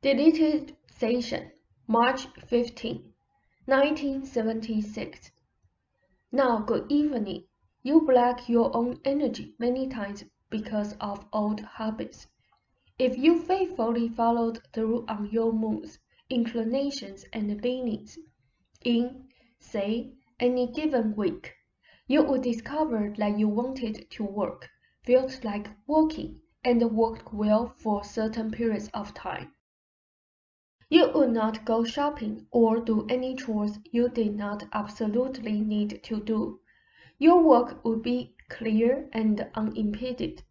Deleted Session, March 15, 1976. Now, good evening. You black your own energy many times because of old habits. If you faithfully followed through on your moods, inclinations, and leanings in, say, any given week, you would discover that you wanted to work, felt like working, and worked well for certain periods of time. You would not go shopping or do any chores you did not absolutely need to do. Your work would be clear and unimpeded.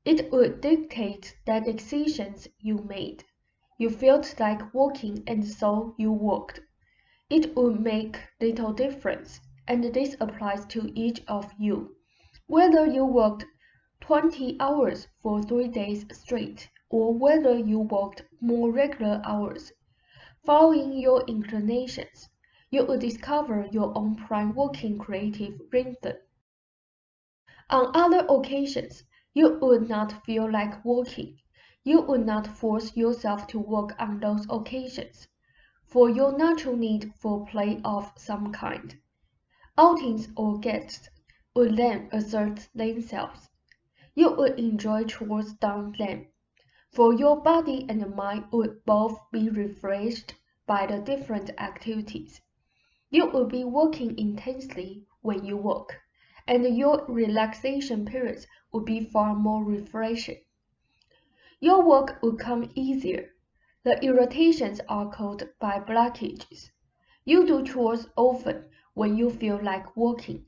It would dictate the decisions you made. You felt like working and so you worked. It would make little difference, and this applies to each of you, whether you worked 20 hours for 3 days straight, or whether you worked more regular hours. Following your inclinations, you will discover your own prime working creative rhythm. On other occasions, you would not feel like working. You would not force yourself to work on those occasions, for your natural need for play of some kind. Outings or guests would then assert themselves. You would enjoy chores done then, for your body and mind would both be refreshed by the different activities. You would be working intensely when you work, and your relaxation periods would be far more refreshing. Your work would come easier. The irritations are caused by blockages. You do chores often when you feel like working,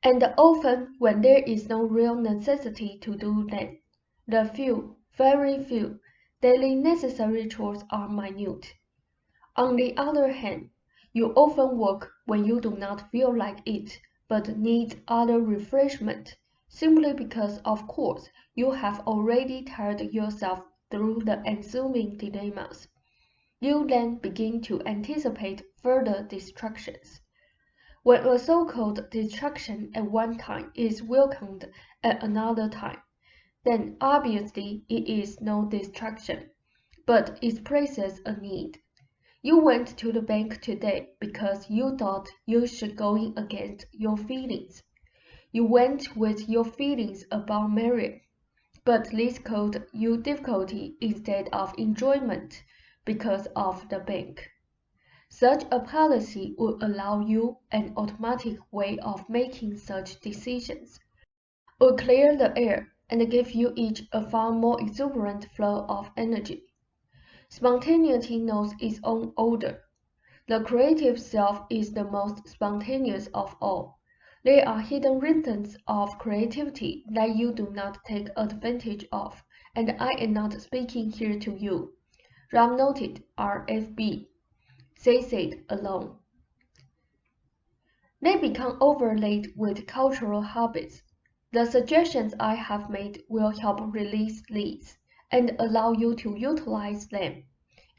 and often when there is no real necessity to do them. The few, very few, daily necessary chores are minute. On the other hand, you often work when you do not feel like it, but need other refreshment, simply because, of course, you have already tired yourself through the ensuing dilemmas. You then begin to anticipate further distractions. When a so-called distraction at one time is welcomed at another time, then obviously it is no distraction, but expresses a need. You went to the bank today because you thought you should going against your feelings. You went with your feelings about marrying, but this caused you difficulty instead of enjoyment because of the bank. Such a policy would allow you an automatic way of making such decisions, would clear the air and give you each a far more exuberant flow of energy. Spontaneity knows its own order. The creative self is the most spontaneous of all. There are hidden rhythms of creativity that you do not take advantage of, and I am not speaking here to you. Ram noted, RFB. They said alone. They become overlaid with cultural habits. The suggestions I have made will help release these and allow you to utilize them.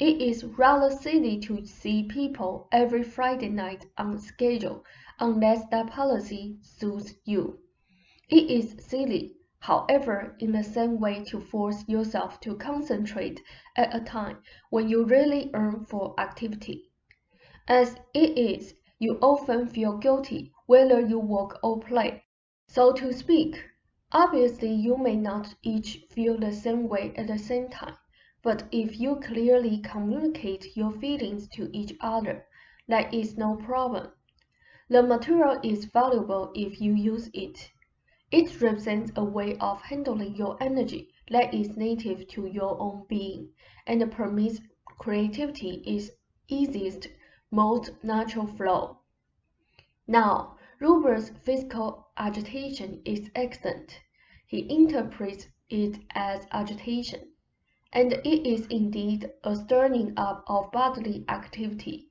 It is rather silly to see people every Friday night on schedule unless that policy suits you. It is silly, however, in the same way to force yourself to concentrate at a time when you really yearn for activity. As it is, you often feel guilty whether you work or play, so to speak. Obviously, you may not each feel the same way at the same time, but if you clearly communicate your feelings to each other, that is no problem. The material is valuable if you use it. It represents a way of handling your energy that is native to your own being, and permits creativity its easiest, most natural flow. Now, Ruber's physical agitation is excellent. He interprets it as agitation, and it is indeed a stirring up of bodily activity.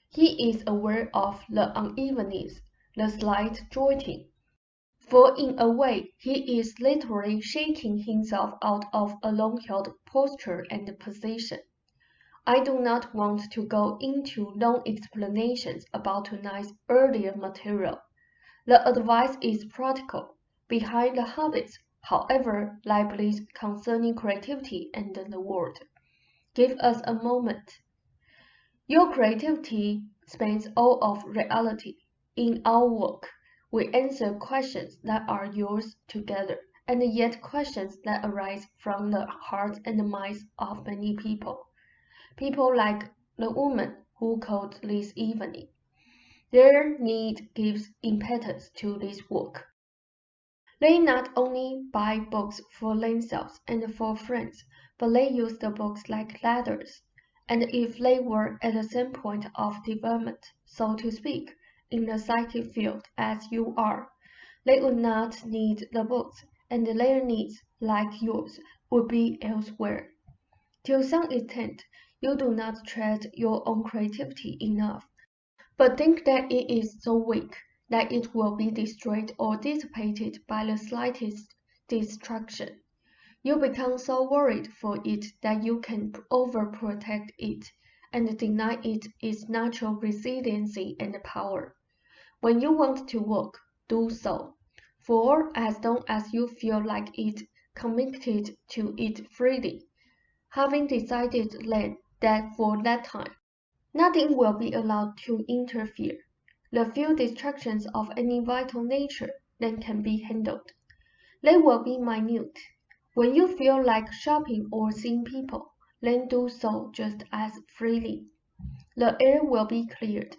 He is aware of the unevenness, the slight jolting, for in a way he is literally shaking himself out of a long-held posture and position. I do not want to go into long explanations about tonight's earlier material. The advice is practical. Behind the habits, however, lie beliefs concerning creativity and the world. give us a moment. Your creativity spans all of reality. In our work, we answer questions that are yours together, and yet questions that arise from the hearts and minds of many people. People like the woman who called this evening. Their need gives impetus to this work. They not only buy books for themselves and for friends, but they use the books like ladders. And if they were at the same point of development, so to speak, in the psychic field as you are, they would not need the books, and their needs, like yours, would be elsewhere. To some extent, you do not tread your own creativity enough, but think that it is so weak that it will be destroyed or dissipated by the slightest distraction. You become so worried for it that you can overprotect it and deny it its natural resiliency and power. When you want to work, do so, for as long as you feel like it, committed to it freely, having decided then that for that time, nothing will be allowed to interfere. The few distractions of any vital nature then can be handled. They will be minute. When you feel like shopping or seeing people, then do so just as freely. The air will be cleared.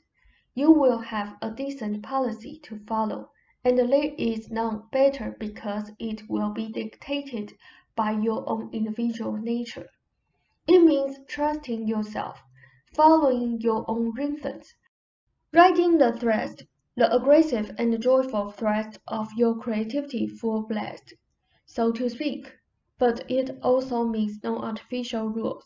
You will have a decent policy to follow, and there is none better because it will be dictated by your own individual nature. It means trusting yourself, following your own rhythms, riding the thrust, the aggressive and joyful thrust of your creativity full blast, so to speak. But it also means no artificial rules.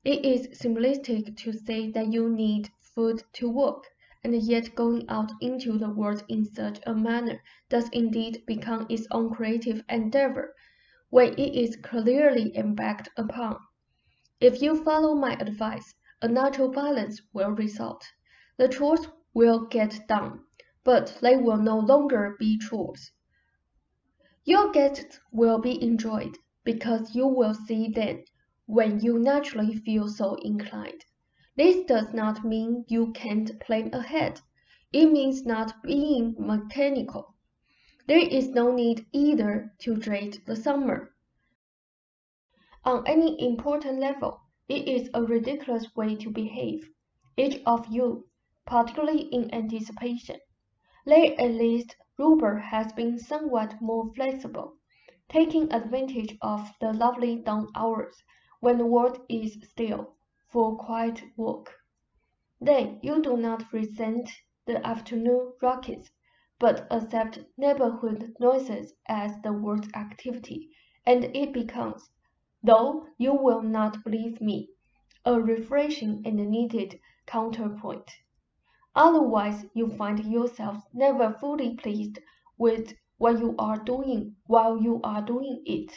It is simplistic to say that you need food to work, and yet going out into the world in such a manner does indeed become its own creative endeavor, when it is clearly embarked upon. If you follow my advice, a natural balance will result. The chores will get done, but they will no longer be chores. Your guests will be enjoyed, because you will see them when you naturally feel so inclined. This does not mean you can't plan ahead. It means not being mechanical. There is no need either to dread the summer. On any important level, it is a ridiculous way to behave, each of you, particularly in anticipation. There at least Rupert has been somewhat more flexible, taking advantage of the lovely dawn hours when the world is still, for quiet work. Then you do not resent the afternoon rockets, but accept neighborhood noises as the world's activity, and it becomes, though you will not believe me, a refreshing and needed counterpoint. Otherwise, you find yourself never fully pleased with what you are doing while you are doing it,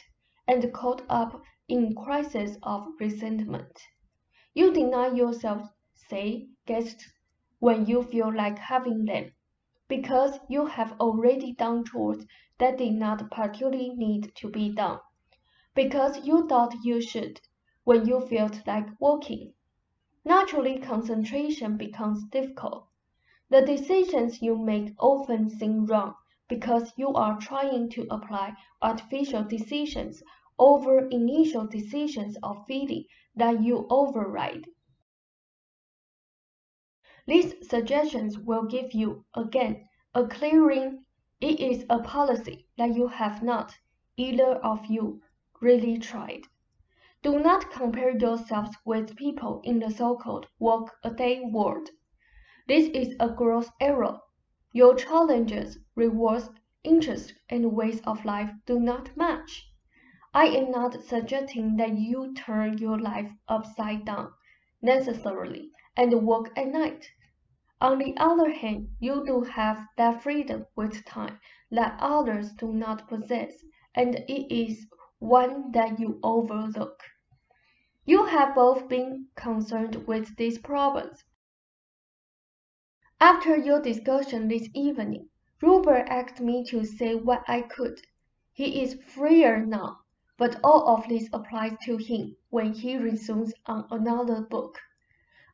and caught up in crises of resentment. You deny yourself, say, guests when you feel like having them, because you have already done chores that did not particularly need to be done, because you thought you should when you felt like working. Naturally, concentration becomes difficult. The decisions you make often seem wrong because you are trying to apply artificial decisions over initial decisions of feeling that you override. These suggestions will give you, again, a clearing. It is a policy that you have not, either of you, really tried. Do not compare yourselves with people in the so-called work-a-day world. This is a gross error. Your challenges, rewards, interests, and ways of life do not match. I am not suggesting that you turn your life upside down, necessarily, and work at night. On the other hand, you do have that freedom with time that others do not possess, and it is one that you overlook. You have both been concerned with these problems. After your discussion this evening, Rupert asked me to say what I could. He is freer now, but all of this applies to him when he resumes on another book.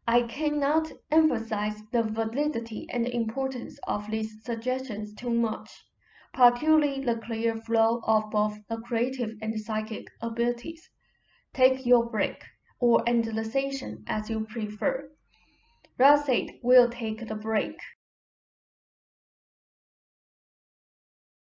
I cannot emphasize the validity and importance of these suggestions too much, particularly the clear flow of both the creative and psychic abilities. Take your break, or endlessation as you prefer. Racet will take the break.